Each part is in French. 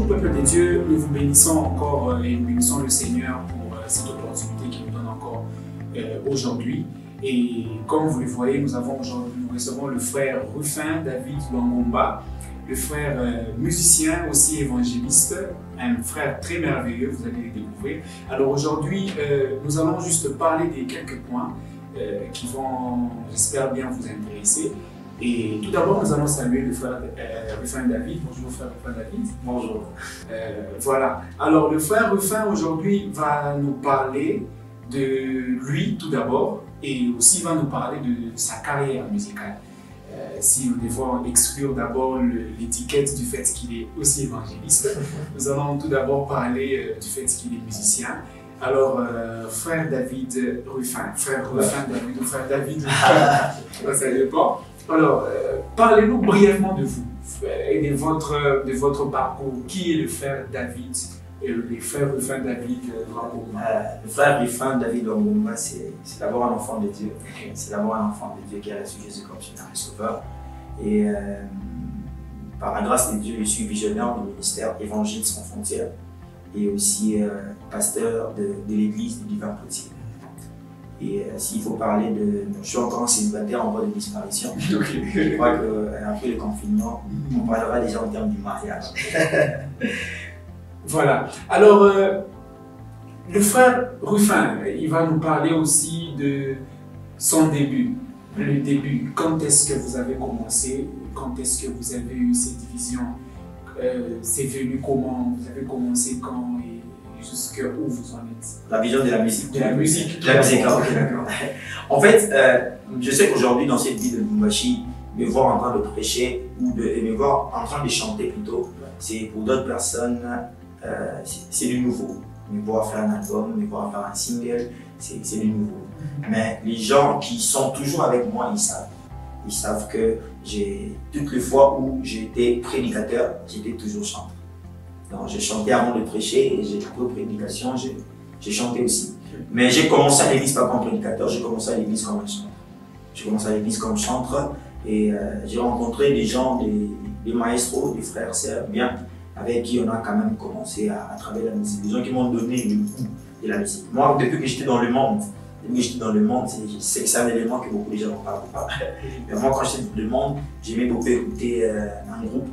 Bonjour peuple de Dieu, nous vous bénissons encore et nous bénissons le Seigneur pour cette opportunité qu'il nous donne encore aujourd'hui. Et comme vous le voyez, nous recevons le frère Rufin David Lwangomba, le frère musicien, aussi évangéliste, un frère très merveilleux, vous allez le découvrir. Alors aujourd'hui, nous allons juste parler des quelques points qui vont, j'espère bien, vous intéresser. Et tout d'abord, nous allons saluer le frère Rufin David. Bonjour frère Rufin David. Bonjour. Voilà. Alors le frère Rufin aujourd'hui va nous parler de lui tout d'abord et aussi va nous parler de sa carrière musicale. Si nous devons exclure d'abord l'étiquette du fait qu'il est aussi évangéliste, nous allons tout d'abord parler du fait qu'il est musicien. Alors, frère David Rufin, frère Rufin David ou frère David Rufin, ça dépend. Alors, parlez-nous brièvement de vous et de votre parcours. Qui est le frère David et le frère Rufin David Lwangomba? Le frère Rufin David Lwangomba, c'est d'abord un enfant de Dieu. C'est d'abord un enfant de Dieu qui a reçu Jésus comme Seigneur et Sauveur. Et par la grâce de Dieu, je suis visionnaire du ministère Évangile sans frontières et aussi pasteur de l'église du Divin Potier. Et s'il faut parler de... Je suis encore célibataire en voie de disparition. Je crois qu'après le confinement, on parlera déjà en termes du mariage. Voilà. Alors, le frère Rufin, il va nous parler aussi de son début. Le début, quand est-ce que vous avez commencé? Quand est-ce que vous avez eu cette vision? C'est venu comment? Vous avez commencé quand? Jusqu'où vous en êtes? La vision de la musique. De la musique. De la musique, ok, d'accord. En fait, je sais qu'aujourd'hui, dans cette vie de Lubumbashi, me voir en train de prêcher ou me voir en train de chanter plutôt, c'est pour d'autres personnes, c'est du nouveau. Me voir faire un album, me voir faire un single, c'est du nouveau. Mais les gens qui sont toujours avec moi, ils savent. Ils savent que toutes les fois où j'étais prédicateur, j'étais toujours chanteur. Donc, j'ai chanté avant de prêcher et j'ai pris prédication, j'ai chanté aussi. Mais j'ai commencé à l'église pas comme prédicateur, j'ai commencé à l'église comme chanteur. J'ai commencé à l'église comme chanteur et j'ai rencontré des gens, des maestros, des frères, sœurs, bien, avec qui on a quand même commencé à travailler la musique. Des gens qui m'ont donné le goût de la musique. Moi, depuis que j'étais dans le monde, c'est un élément que beaucoup de gens n'en parlent pas. Mais moi, quand j'étais dans le monde, j'aimais beaucoup écouter un groupe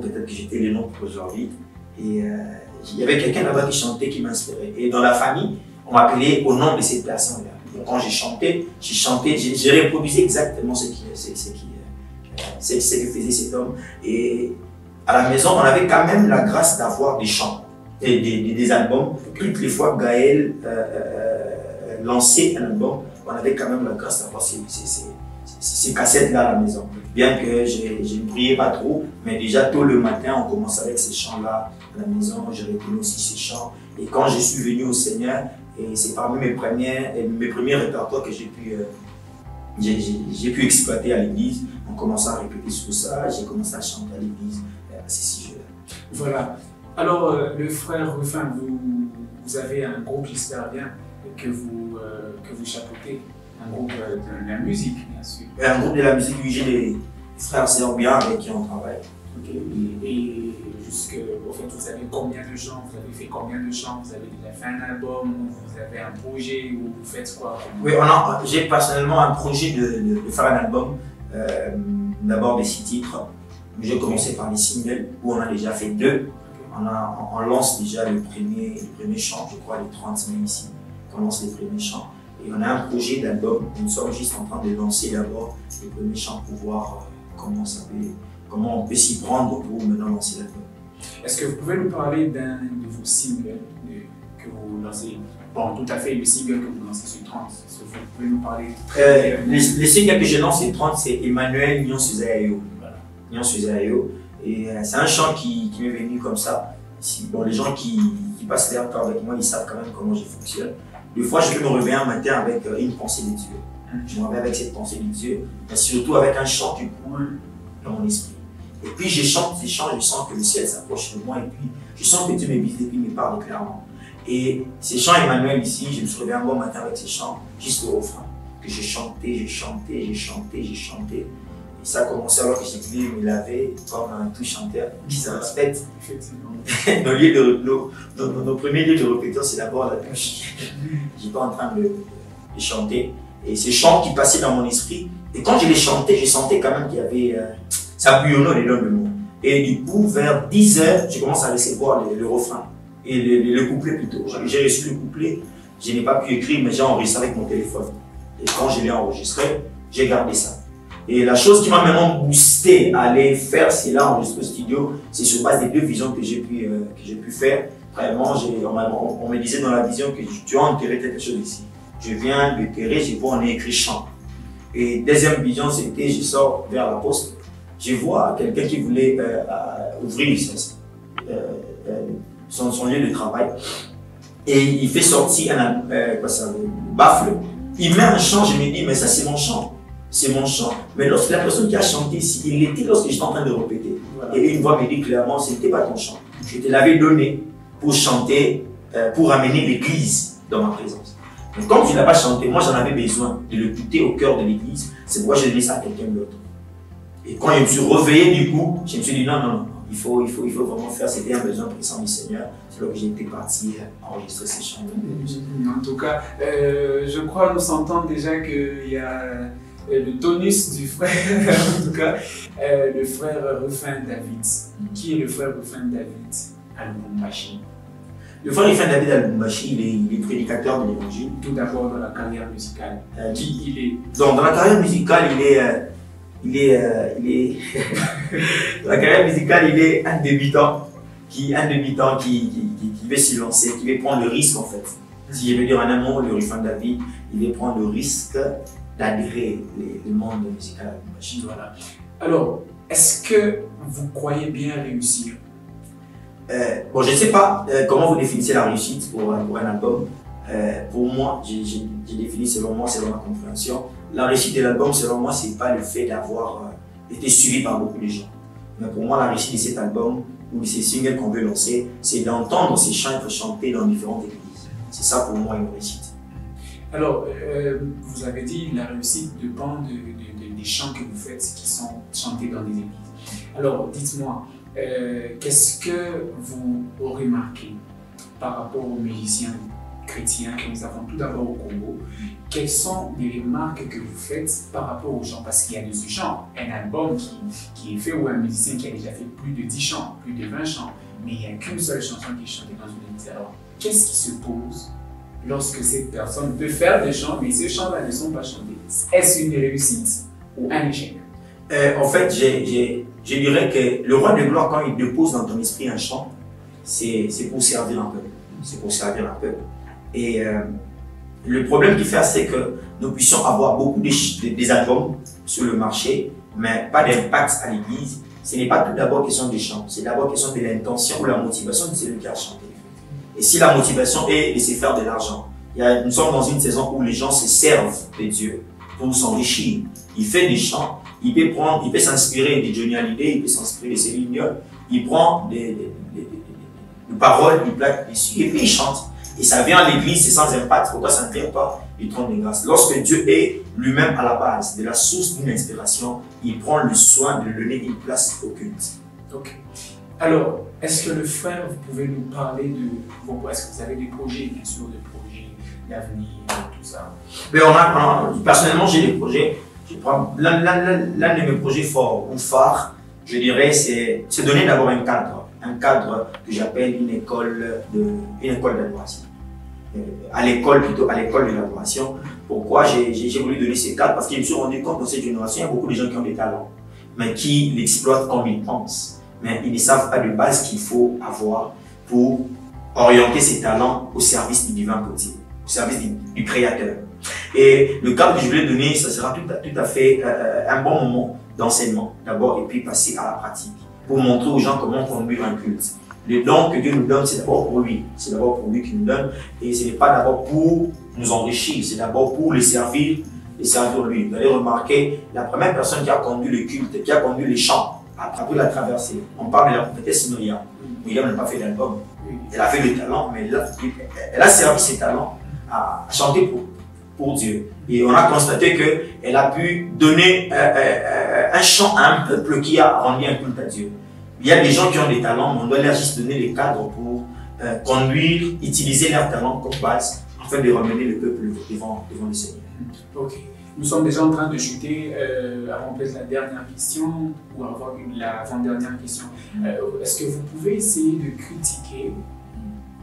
peut-être que j'étais le nom pour aujourd'hui. Et il y avait quelqu'un là-bas qui chantait, qui m'inspirait. Et dans la famille, on m'appelait au nom de cette personne-là. Donc quand j'ai chanté, j'ai reproduit exactement ce que faisait cet homme. Et à la maison, on avait quand même la grâce d'avoir des chants et des albums. Toutes les fois que Gaël lançait un album, on avait quand même la grâce d'avoir ces cassettes-là à la maison. Bien que je ne priais pas trop, mais déjà tôt le matin, on commençait avec ces chants-là à la maison. Je retenais aussi ces chants. Et quand je suis venu au Seigneur, et c'est parmi mes premiers répertoires que j'ai pu exploiter à l'église, on commençait à répéter sur ça, j'ai commencé à chanter à l'église à ces sujets-là. Voilà. Alors, le frère Rufin, vous avez un groupe, j'espère bien, que vous chapeautez. Un groupe de la musique, bien sûr. Un groupe de la musique, oui, j'ai des frères serbiens avec qui on travaille. Okay. Et au fait, vous avez combien de chants? Vous avez fait combien de chants? Vous avez déjà fait un album? Vous avez un projet? Ou vous faites quoi? Oui, j'ai personnellement un projet de faire un album. D'abord des 6 titres. J'ai commencé par les singles où on a déjà fait 2. Okay. On lance déjà le premier chant, je crois, les 30 000 ici. On lance les premiers chants. Et on a un projet d'album, nous sommes juste en train de lancer d'abord les premiers chants pour voir comment on peut s'y prendre pour maintenant lancer l'album. Est-ce que vous pouvez nous parler d'un de vos singles que vous lancez? Bon, tout à fait, le single que vous lancez sur 30, est-ce que vous pouvez nous parler? Les singles que je lance sur 30, c'est Emmanuel Nyon Suzayo. Voilà. Nyon Suzayo. Et c'est un chant qui m'est venu comme ça. Bon, les gens qui passent leur temps avec moi, ils savent quand même comment je fonctionne. Des fois, je peux me réveiller un matin avec une pensée de Dieu. Je me réveille avec cette pensée de Dieu, mais surtout avec un chant qui coule dans mon esprit. Et puis, je chante ces chants, je sens que le ciel s'approche de moi, et puis je sens que Dieu me vise et puis me parle clairement. Et ces chants Emmanuel ici, je me suis réveillé un bon matin avec ces chants, juste au refrain, que j'ai chanté. Et ça a commencé alors que j'ai voulu me laver comme un tout chanteur qui se respecte. Effectivement. Nos premiers lieux de répétition, c'est d'abord la douche. J'étais en train de chanter. Et ces chants qui passaient dans mon esprit, et quand je les chantais, je sentais quand même qu'il y avait. Ça bouillonnait les noms de mots. Et du coup, vers 10 heures, je commence à recevoir le refrain. Et le couplet plutôt. J'ai reçu le couplet, je n'ai pas pu écrire, mais j'ai enregistré avec mon téléphone. Et quand je l'ai enregistré, j'ai gardé ça. Et la chose qui m'a vraiment boosté à aller faire cela enregistrer au studio, c'est sur base des 2 visions que j'ai pu faire. Vraiment, on me disait dans la vision que tu as enterré quelque chose ici. Je viens de terrer, je vois on est écrit chant. Et deuxième vision, c'était je sors vers la poste. Je vois quelqu'un qui voulait ouvrir son lieu de travail. Et il fait sortir un baffle. Il met un chant, je me dis, mais ça c'est mon chant. C'est mon chant. Mais lorsque la personne qui a chanté ici, il l'était lorsque j'étais en train de répéter. Voilà. Et une voix me dit clairement, ce n'était pas ton chant. Je te l'avais donné pour chanter, pour amener l'église dans ma présence. Mais comme tu ne l'as pas chanté, moi j'en avais besoin de l'écouter au cœur de l'église. C'est pourquoi je l'ai laissé à quelqu'un d'autre. Et quand je me suis réveillé du coup, je me suis dit non, il faut vraiment faire, c'était un besoin pressant du Seigneur. C'est là que j'étais parti enregistrer ces chants. En tout cas, je crois nous sentir déjà qu'il y a le tonus du frère, en tout cas, le frère Rufin David. Qui est le frère Rufin David à Lubumbashi? Le frère Rufin David à Lubumbashi, il est prédicateur de l'évangile. Tout d'abord dans la carrière musicale. Qui il est? Dans la carrière musicale, dans la carrière musicale, il est un débutant qui veut se lancer, qui veut prendre le risque en fait. Si je veux dire en un mot, le Rufin David, il veut prendre le risque d'adhérer le monde musical à Lubumbashi. Voilà. Alors, est-ce que vous croyez bien réussir? Bon, je ne sais pas comment vous définissez la réussite pour un album. Pour moi, j'ai défini selon moi, selon ma compréhension. La réussite de l'album, selon moi, ce n'est pas le fait d'avoir été suivi par beaucoup de gens. Mais pour moi, la réussite de cet album ou de ces singles qu'on veut lancer, c'est d'entendre ces chants être chantés dans différentes églises. C'est ça pour moi une réussite. Alors, vous avez dit la réussite dépend des chants que vous faites qui sont chantés dans des églises. Alors, dites-moi, qu'est-ce que vous aurez remarqué par rapport aux musiciens chrétiens que nous avons tout d'abord au Congo? Quelles sont les remarques que vous faites par rapport aux chants? Parce qu'il y a de ce chant, un album qui est fait ou un musicien qui a déjà fait plus de 10 chants, plus de 20 chants, mais il n'y a qu'une seule chanson qui est chantée dans une église. Alors, qu'est-ce qui se pose lorsque cette personne peut faire des chants, mais ces chants-là ne sont pas chantés? Est-ce une réussite ou un échec? En fait, je dirais que le roi de gloire, quand il dépose dans ton esprit un chant, c'est pour servir un peuple. C'est pour servir un peuple. Et le problème qui fait, c'est que nous puissions avoir beaucoup des albums sur le marché, mais pas d'impact à l'église. Ce n'est pas tout d'abord question du chant, c'est d'abord question de l'intention ou la motivation de celui qui a chanté. Et si la motivation est de se faire de l'argent, nous sommes dans une saison où les gens se servent de Dieu pour s'enrichir. Il fait des chants, il peut s'inspirer de Johnny Hallyday, il peut s'inspirer de Céline Dion, il prend des paroles, il plaque dessus et puis il chante. Et ça vient à l'église, c'est sans impact. Pourquoi ça ne tire pas du trône de grâce? Lorsque Dieu est lui-même à la base de la source d'une inspiration, il prend le soin de donner une place au culte. Ok. Alors, est-ce que le frère, vous pouvez nous parler de vos... Est-ce que vous avez des projets, bien sûr, des projets d'avenir, tout ça? Mais personnellement, j'ai des projets. L'un de mes projets forts ou phares, je dirais, c'est donner d'abord un cadre que j'appelle une école d'adoration. À l'école de l'adoration. Pourquoi j'ai voulu donner ces cadres? Parce que je me suis rendu compte que dans cette génération, il y a beaucoup de gens qui ont des talents, mais qui l'exploitent comme ils pensent. Mais ils ne savent pas de base qu'il faut avoir pour orienter ces talents au service du divin côté, au service du Créateur. Et le cadre que je voulais donner, ça sera tout à fait un bon moment d'enseignement d'abord et puis passer à la pratique pour montrer aux gens comment conduire un culte. Le don que Dieu nous donne, c'est d'abord pour lui. C'est d'abord pour lui qu'il nous donne. Et ce n'est pas d'abord pour nous enrichir, c'est d'abord pour le servir lui. Vous allez remarquer, la première personne qui a conduit le culte, qui a conduit les chants, après la traversée, on parle de la prophétesse Myriam. Myriam n'a pas fait d'album. Elle a fait le talent, mais elle a servi ses talents à chanter pour Dieu. Et on a constaté qu'elle a pu donner un chant à un peuple qui a rendu un culte à Dieu. Il y a des gens qui ont des talents, mais on doit leur juste donner les cadres pour conduire, utiliser leurs talents comme base afin de ramener le peuple devant le Seigneur. Ok. Nous sommes déjà en train de chuter avant peut-être la dernière question ou avant l'avant-dernière question. Est-ce que vous pouvez essayer de critiquer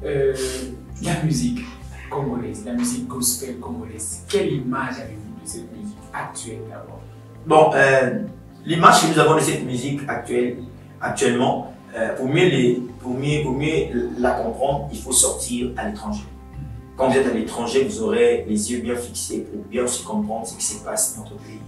la musique congolaise, la musique gospel congolaise? Quelle image avez-vous de cette musique actuelle d'abord? Bon, l'image que nous avons de cette musique actuellement, pour mieux la comprendre, il faut sortir à l'étranger. Quand vous êtes à l'étranger, vous aurez les yeux bien fixés pour bien aussi comprendre ce qui se passe dans notre pays.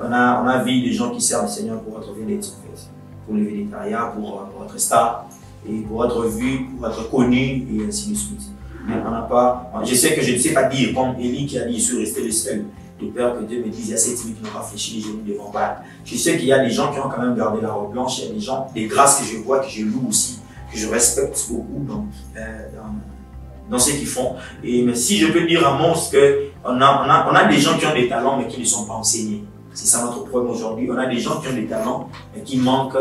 On a vu des gens qui servent le Seigneur pour être vedettes, en fait, pour le végétariat, pour être star, et pour être vu, pour être connu, et ainsi de suite. Mais on n'a pas. Je sais que je ne sais pas dire, comme Élie qui a dit, je suis resté le seul, de peur que Dieu me dise, il y a 7 minutes qui n'ont pas fléchi les genoux devant Baal. Je sais qu'il y a des gens qui ont quand même gardé la robe blanche, il y a des gens, des grâces que je vois, que je loue aussi, que je respecte beaucoup dans ce qu'ils font. Mais si je peux dire un mot, c'est qu'on a des gens qui ont des talents mais qui ne sont pas enseignés. C'est ça notre problème aujourd'hui. On a des gens qui ont des talents mais qui manquent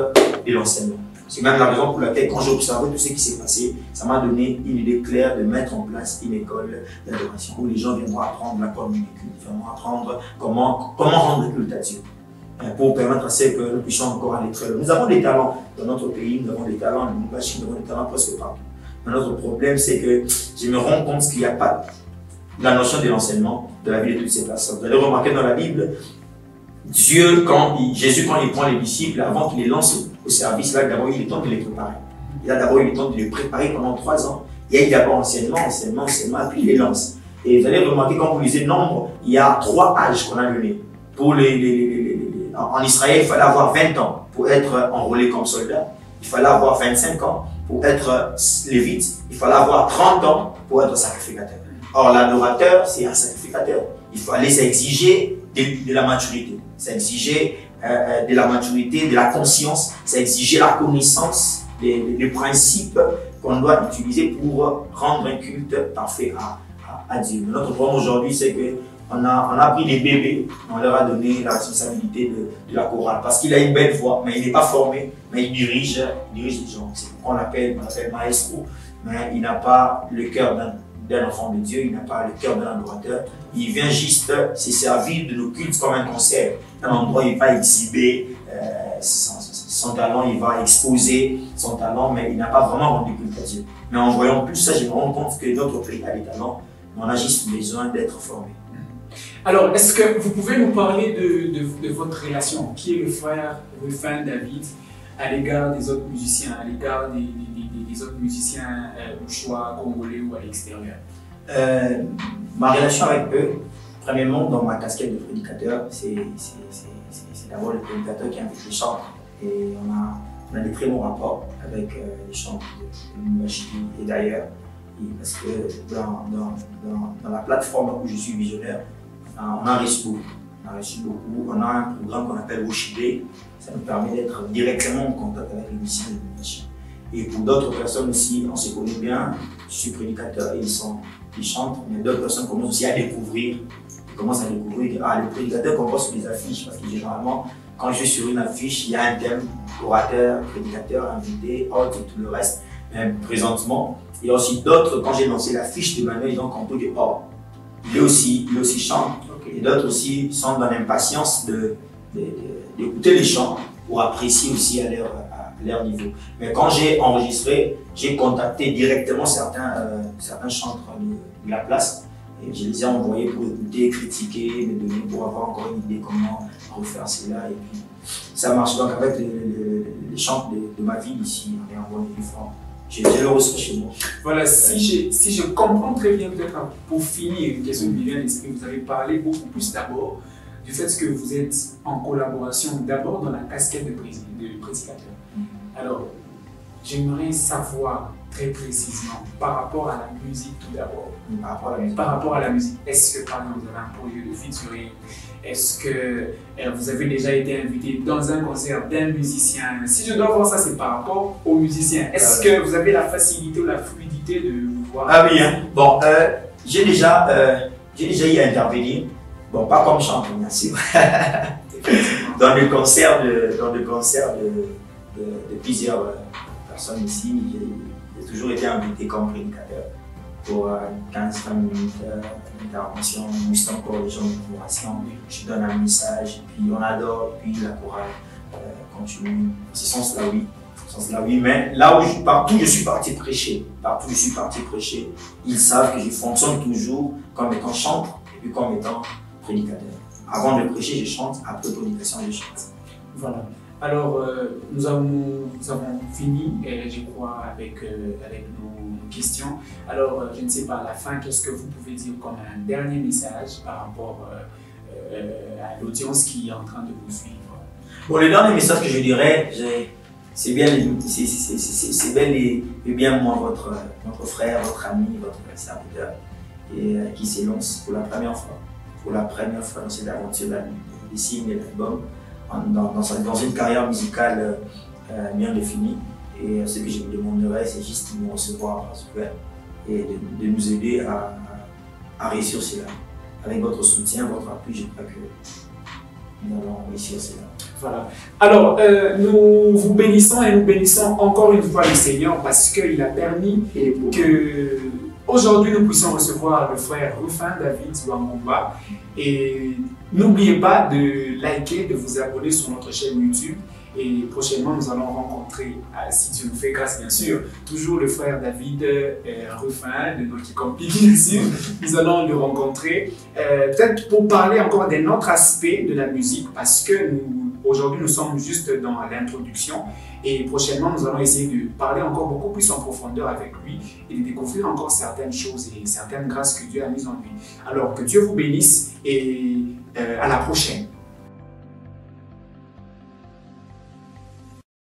de l'enseignement. C'est même la raison pour laquelle, quand j'ai observé tout ce qui s'est passé, ça m'a donné une idée claire de mettre en place une école d'adoration où les gens viendront apprendre la commune du culte, viendront apprendre comment rendre le culte à Dieu. Pour permettre à ce que nous puissions encore aller très loin. Nous avons des talents dans notre pays, nous avons des talents en Lubumbashi, nous avons des talents presque partout. Notre problème, c'est que je me rends compte qu'il n'y a pas la notion de l'enseignement de la vie de toutes ces personnes. Vous allez remarquer dans la Bible, Jésus, quand il prend les disciples, avant qu'il les lance au service, là, d'abord, il a le temps de les préparer. Il a d'abord eu le temps de les préparer pendant 3 ans. Il y a d'abord enseignement, et puis il les lance. Et vous allez remarquer, quand vous lisez Nombre, il y a 3 âges qu'on a donnés. En Israël, il fallait avoir 20 ans pour être enrôlé comme soldat. Il fallait avoir 25 ans pour être lévite, il fallait avoir 30 ans pour être sacrificateur. Or, l'adorateur, c'est un sacrificateur. Il fallait exiger de la maturité. Ça exigeait de la maturité, de la conscience, ça exigeait la connaissance des principes qu'on doit utiliser pour rendre un culte parfait à Dieu. Mais notre problème aujourd'hui, c'est qu'on a pris des bébés, on leur a donné la responsabilité de la chorale parce qu'il a une belle voix, mais il n'est pas formé, mais il dirige les gens. C'est pourquoi on l'appelle maestro, mais il n'a pas le cœur d'un enfant de Dieu, il n'a pas le cœur d'un adorateur. Il vient juste se servir de nos cultes comme un concert, un endroit où il va exhiber son talent, il va exposer son talent, mais il n'a pas vraiment rendu culte à Dieu. Mais en voyant plus ça, je me rends compte que notre pays a des talents, mais on a juste besoin d'être formé. Alors, est-ce que vous pouvez nous parler de votre relation? Qui est le frère Rufin David à l'égard des autres musiciens, à l'égard des autres musiciens au choix congolais ou à l'extérieur? Ma relation avec eux, premièrement, dans ma casquette de prédicateur, c'est d'abord le prédicateur qui invite les chants. Et on a des très bons rapports avec les chants de Lubumbashi et d'ailleurs. Parce que dans la plateforme où je suis visionnaire, on a reçu beaucoup. On a un programme qu'on appelle Oshibé. Ça nous permet d'être directement en contact avec les musiciens de Lubumbashi. Et pour d'autres personnes aussi, on se connaît bien. Je suis prédicateur et ils chantent, mais d'autres personnes commencent aussi à découvrir. Ils commencent à découvrir que le prédicateur compose sur des affiches parce que généralement, quand je suis sur une affiche, il y a un thème, orateur, prédicateur, invité, hôte et tout le reste. Mais présentement, il y a aussi d'autres, quand j'ai lancé l'affiche de Manuel, ils ont compris que il aussi chante. Okay. Et d'autres aussi sont dans l'impatience d'écouter les chants pour apprécier aussi à leur niveau. Mais quand j'ai enregistré, j'ai contacté directement certains chanteurs de la place et je les ai envoyés pour écouter, critiquer, me donner pour avoir encore une idée comment refaire cela. Et puis ça marche donc avec les chants de ma ville ici, on est en bonne et franc. J'ai le reçu chez moi. Voilà, si je comprends très bien, peut-être pour finir, une question qui me vient à l'esprit, vous avez parlé beaucoup plus d'abord du fait que vous êtes en collaboration d'abord dans la casquette de prédicateur. Alors, j'aimerais savoir très précisément par rapport à la musique tout d'abord. Par rapport à la musique, est-ce que par exemple vous avez un projet de featuring? Est-ce que vous avez déjà été invité dans un concert d'un musicien? Si je dois voir ça, c'est par rapport aux musiciens. Est-ce que vous avez la facilité ou la fluidité de vous voir? Ah oui, hein. Bon, j'ai déjà J'ai déjà eu à intervenir, bon, pas comme chanteur, bien sûr, dans le concert de plusieurs personnes ici. J'ai toujours été invité comme prédicateur pour 15-20 minutes d'intervention, on juste encore les gens d'information, je donne un message, et puis on adore, et puis la chorale continue. Ce sens-là, oui. Mais là où partout je suis parti prêcher, ils savent que je fonctionne toujours comme étant chanteur et puis comme étant prédicateur. Avant de prêcher, je chante, après prédication, je chante. Voilà. Alors, nous avons fini, je crois, avec nos questions. Alors, je ne sais pas, à la fin, qu'est-ce que vous pouvez dire comme un dernier message par rapport à l'audience qui est en train de vous suivre? Bon, le dernier message que je dirais, c'est bien moi, votre frère, votre ami, votre serviteur, et qui s'élance pour la première fois dans cette aventure des signes et l'album, dans une carrière musicale bien définie. Et ce que je vous demanderais, c'est juste de nous recevoir et de nous aider à réussir cela. Avec votre soutien, votre appui, je crois que nous allons réussir cela. Voilà. Alors, nous vous bénissons et nous bénissons encore une fois le Seigneur parce qu'il a permis que aujourd'hui nous puissions recevoir le frère Rufin David Luamumba. Et n'oubliez pas de liker, de vous abonner sur notre chaîne YouTube. Et prochainement, nous allons rencontrer, si Dieu nous fait grâce, bien sûr, toujours le frère David Rufin de notre compagnie, bien sûr. Nous allons le rencontrer, peut-être pour parler encore d'un autre aspect de la musique, parce que aujourd'hui, nous sommes juste dans l'introduction. Et prochainement, nous allons essayer de parler encore beaucoup plus en profondeur avec lui et de découvrir encore certaines choses et certaines grâces que Dieu a mises en lui. Alors, que Dieu vous bénisse et à la prochaine.